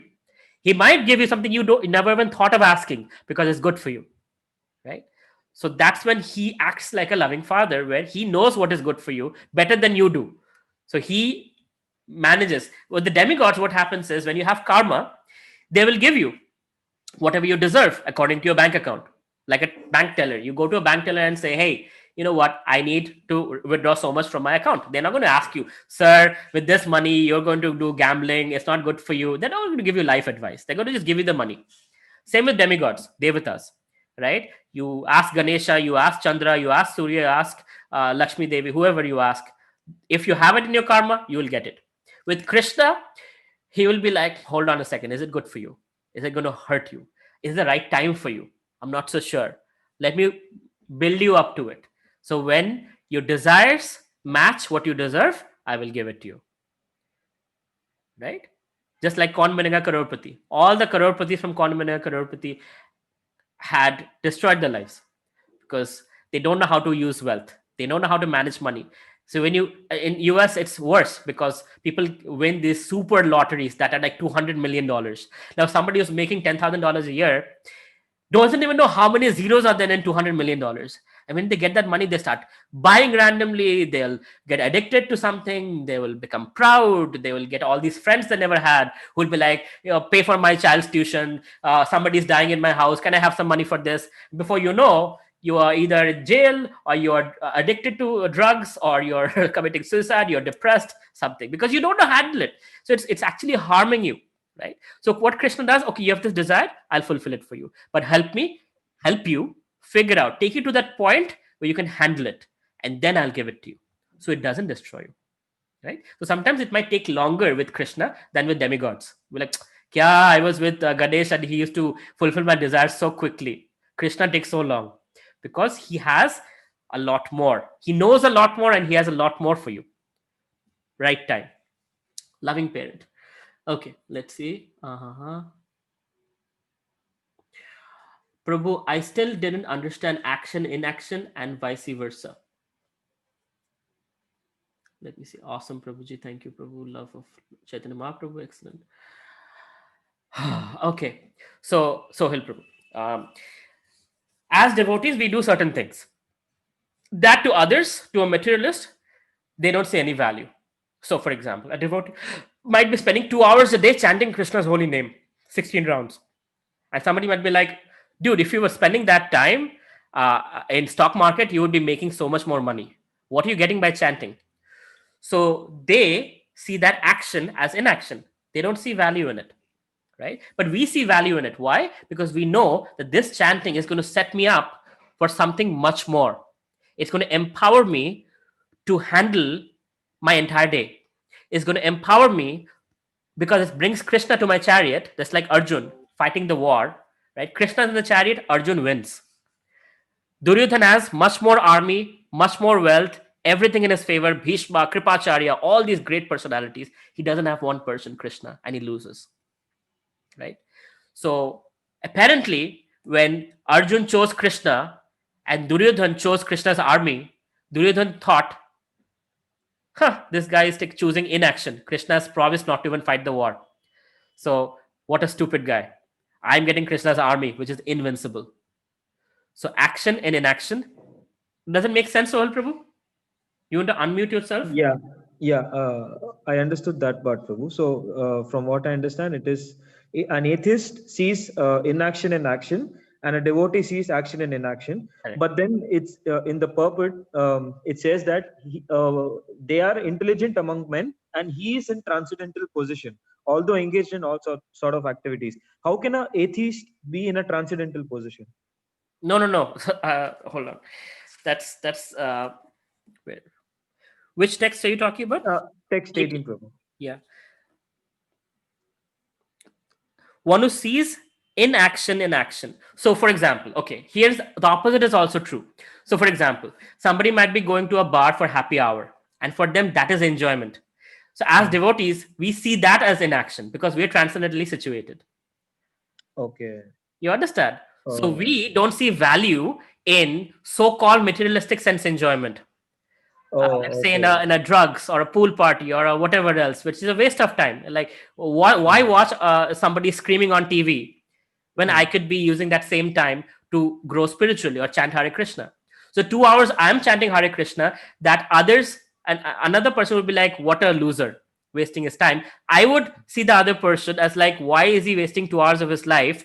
Speaker 1: He might give you something you never even thought of asking because it's good for you, right? So that's when he acts like a loving father, where he knows what is good for you better than you do. So he manages. With the demigods, what happens is, when you have karma, they will give you whatever you deserve according to your bank account. Like a bank teller, you go to a bank teller and say, hey, you know what, I need to withdraw so much from my account. They're not going to ask you, sir, with this money you're going to do gambling, it's not good for you. They're not going to give you life advice. They're going to just give you the money. Same with demigods, devatas, right? You ask Ganesha, you ask Chandra, you ask Surya, you ask Lakshmi Devi, whoever you ask. If you have it in your karma, you will get it. With Krishna, he will be like, hold on a second, is it good for you? Is it going to hurt you? Is it the right time for you? I'm not so sure. Let me build you up to it. So when your desires match what you deserve, I will give it to you. Right? Just like Kaun Banega Crorepati. All the Crorepati from Kaun Banega Crorepati had destroyed their lives because they don't know how to use wealth. They don't know how to manage money. So when you, in US, it's worse because people win these super lotteries that are like $200 million. Now somebody who's making $10,000 a year doesn't even know how many zeros are there in $200 million. And when they get that money, they start buying randomly. They'll get addicted to something. They will become proud. They will get all these friends they never had who will be like, pay for my child's tuition. Somebody's dying in my house. Can I have some money for this? Before you know, you are either in jail or you are addicted to drugs or you're committing suicide. You're depressed, something, because you don't know how to handle it. So it's actually harming you. Right? So what Krishna does, okay, you have this desire, I'll fulfill it for you. But help you figure out, take you to that point where you can handle it, and then I'll give it to you. So it doesn't destroy you. Right? So sometimes it might take longer with Krishna than with demigods. We're like, kya, I was with Ganesh and he used to fulfill my desires so quickly. Krishna takes so long because he has a lot more. He knows a lot more and he has a lot more for you. Right time. Loving parent. Okay, let's see. Prabhu, I still didn't understand action, inaction, and vice versa. Let me see. Awesome, Prabhuji. Thank you, Prabhu. Love of Chaitanya Mahaprabhu. Excellent. Okay, so Sohil Prabhu. As devotees, we do certain things that to others, to a materialist, they don't see any value. So, for example, a devotee might be spending 2 hours a day chanting Krishna's holy name, 16 rounds. And somebody might be like, dude, if you were spending that time in stock market, you would be making so much more money. What are you getting by chanting? So they see that action as inaction. They don't see value in it, right? But we see value in it. Why? Because we know that this chanting is going to set me up for something much more. It's going to empower me to handle my entire day. is going to empower me because it brings Krishna to my chariot, just like Arjun fighting the war, right? Krishna in the chariot, Arjun wins. Duryodhan has much more army, much more wealth, everything in his favor. Bhishma, Kripacharya, all these great personalities. He doesn't have one person, Krishna, and he loses, right? So apparently, when Arjun chose Krishna and Duryodhan chose Krishna's army, Duryodhan thought, this guy is choosing inaction. Krishna has promised not to even fight the war. So what a stupid guy. I'm getting Krishna's army, which is invincible. So action and inaction doesn't make sense, Sohal Prabhu. You want to unmute yourself?
Speaker 2: Yeah, yeah. I understood that part, Prabhu. So, from what I understand, it is an atheist sees inaction in action, and a devotee sees action in inaction.
Speaker 1: Correct.
Speaker 2: But then it's in the purport. It says that they are intelligent among men, and he is in transcendental position, although engaged in all sort of activities. How can an atheist be in a transcendental position?
Speaker 1: No. Hold on. That's wait. Which text are you talking about?
Speaker 2: Text 18, Prabhu.
Speaker 1: Yeah. One who sees inaction in action. So, for example, okay, here's the opposite is also true. So, for example, somebody might be going to a bar for happy hour, and for them, that is enjoyment. So, as devotees, we see that as inaction because we're transcendently situated.
Speaker 2: Okay.
Speaker 1: You understand? So,
Speaker 2: Oh.
Speaker 1: we don't see value in so called materialistic sense enjoyment. Let's say in a drugs or a pool party or a whatever else, which is a waste of time. Like, why watch somebody screaming on TV when I could be using that same time to grow spiritually or chant Hare Krishna? So 2 hours I'm chanting Hare Krishna, that others and another person would be like, what a loser, wasting his time. I would see the other person as like, why is he wasting 2 hours of his life,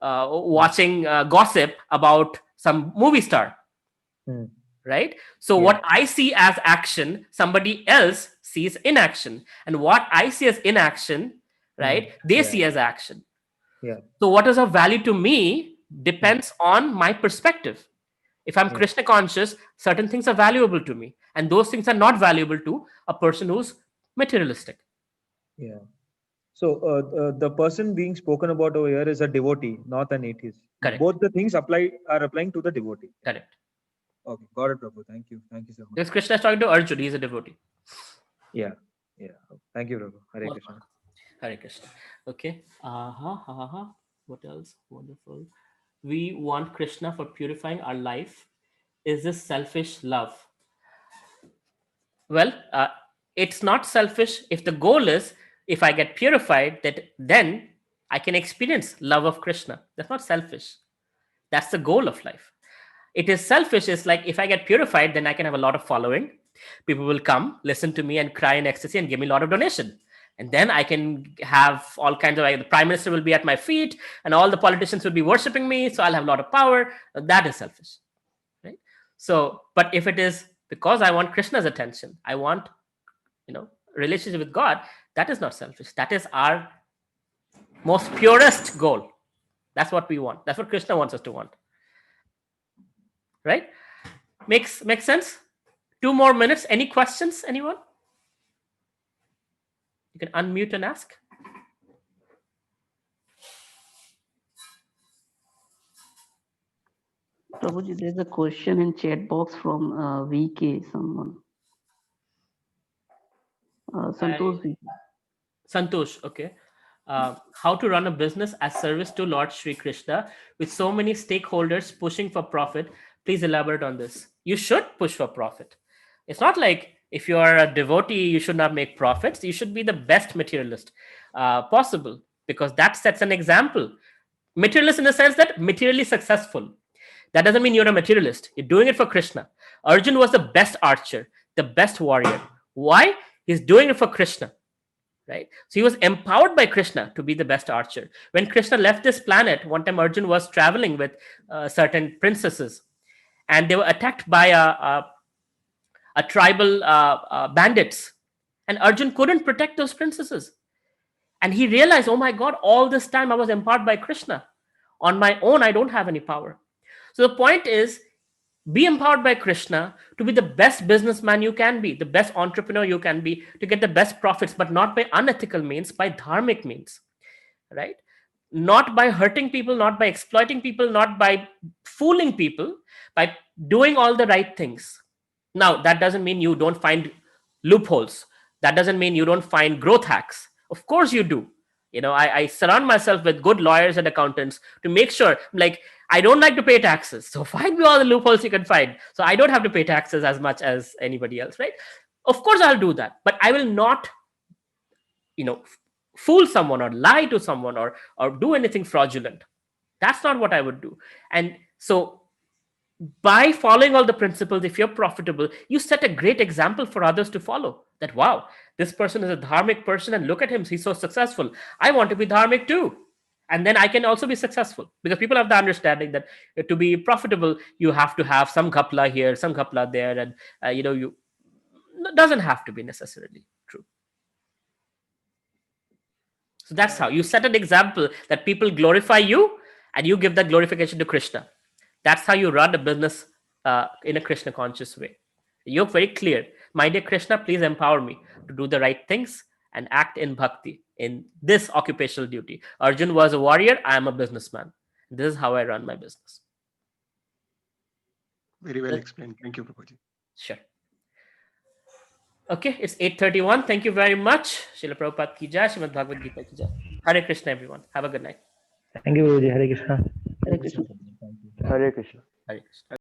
Speaker 1: watching gossip about some movie star? Right? So what I see as action, somebody else sees inaction, and what I see as inaction, right, they see as action. So what is of value to me depends on my perspective. If I'm Krishna conscious, certain things are valuable to me, and those things are not valuable to a person who's materialistic.
Speaker 2: Yeah. So the person being spoken about over here is a devotee, not an atheist.
Speaker 1: Correct.
Speaker 2: Both the things are applying to the devotee.
Speaker 1: Correct.
Speaker 2: Okay, got it, Prabhu. Thank you so much.
Speaker 1: Because Krishna is talking to Arjun, he's a devotee.
Speaker 2: Yeah. Thank you, Prabhu. Hare Krishna.
Speaker 1: Hare Krishna. Okay. What else? Wonderful. We want Krishna for purifying our life. Is this selfish love? Well, it's not selfish if the goal is, if I get purified, that then I can experience love of Krishna. That's not selfish. That's the goal of life. It is selfish. It's like, if I get purified, then I can have a lot of following. People will come, listen to me, and cry in ecstasy and give me a lot of donation. And then I can have all kinds of, like, the prime minister will be at my feet, and all the politicians will be worshiping me. So I'll have a lot of power. That is selfish, right? So, but if it is because I want Krishna's attention, I want, relationship with God, that is not selfish. That is our most purest goal. That's what we want. That's what Krishna wants us to want. Right? Makes sense? 2 more minutes. Any questions, anyone? You can unmute and ask.
Speaker 4: Prabhuji, there's a question in chat box from VK, someone. Santosh VK.
Speaker 1: Santosh, okay. How to run a business as service to Lord Shri Krishna with so many stakeholders pushing for profit. Please elaborate on this. You should push for profit. It's not like if you are a devotee, you should not make profits. You should be the best materialist possible, because that sets an example. Materialist in the sense that materially successful. That doesn't mean you're a materialist. You're doing it for Krishna. Arjun was the best archer, the best warrior. Why? He's doing it for Krishna. Right? So he was empowered by Krishna to be the best archer. When Krishna left this planet, one time Arjun was traveling with certain princesses, and they were attacked by a tribal bandits, and Arjun couldn't protect those princesses. And he realized, oh my God, all this time I was empowered by Krishna. On my own, I don't have any power. So the point is, be empowered by Krishna to be the best businessman you can be, the best entrepreneur you can be, to get the best profits, but not by unethical means, by dharmic means, right? Not by hurting people, not by exploiting people, not by fooling people, by doing all the right things. Now, that doesn't mean you don't find loopholes. That doesn't mean you don't find growth hacks. Of course, you do. I surround myself with good lawyers and accountants to make sure, like, I don't like to pay taxes. So find me all the loopholes you can find. So I don't have to pay taxes as much as anybody else, right? Of course, I'll do that. But I will not, fool someone or lie to someone or do anything fraudulent. That's not what I would do. And so by following all the principles, if you're profitable, you set a great example for others to follow. That, wow, this person is a dharmic person and look at him, he's so successful. I want to be dharmic too. And then I can also be successful, because people have the understanding that to be profitable, you have to have some ghapla here, some ghapla there, and you doesn't have to be necessarily true. So that's how you set an example that people glorify you, and you give that glorification to Krishna. That's how you run a business in a Krishna conscious way. You're very clear. My dear Krishna, please empower me to do the right things and act in bhakti in this occupational duty. Arjun was a warrior. I am a businessman. This is how I run my business.
Speaker 6: Very well explained. Thank you, Prabhuji.
Speaker 1: Sure. Okay, it's 8:31. Thank you very much. Srila Prabhupada ki jai, Srimad Bhagavad Gita ki jai. Hare Krishna, everyone. Have a good night.
Speaker 7: Thank you, Guruji. Hare Krishna.
Speaker 4: Hare Krishna.
Speaker 3: Hare Krishna.
Speaker 1: Hare Krishna.